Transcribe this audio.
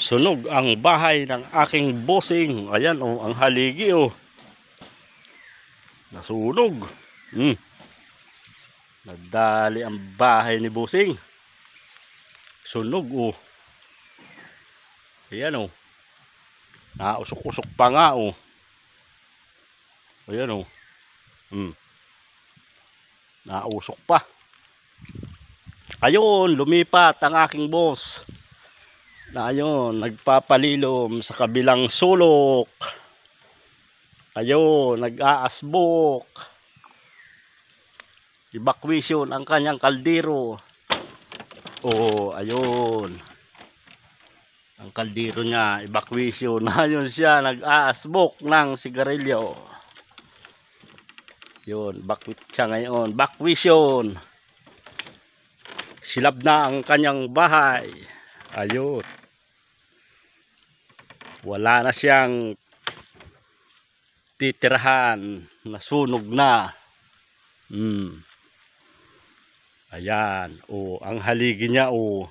Sunog ang bahay ng aking bossing. Ayan oh, ang haligi oh. Nasunog. Nadali ang bahay ni bossing. Sunog oh. Ayan oh. Nausok-usok pa nga oh. Ayan oh. Nausok pa. Ayun, lumipat ang aking boss. Na ayun, nagpapalilom sa kabilang sulok. Ayun, nag-aasbok. Evacuation ang kanyang kaldero. Oh, ayun. Ang kaldero niya, evacuation. Ayun siya, nag-aasbok ng sigarilyo. Yun, bakwit siya ngayon. Evacuation. Silab na ang kanyang bahay. Ayun. Wala na siyang titirahan. Nasunog na. Ayan. Oh, ang haligi niya oh.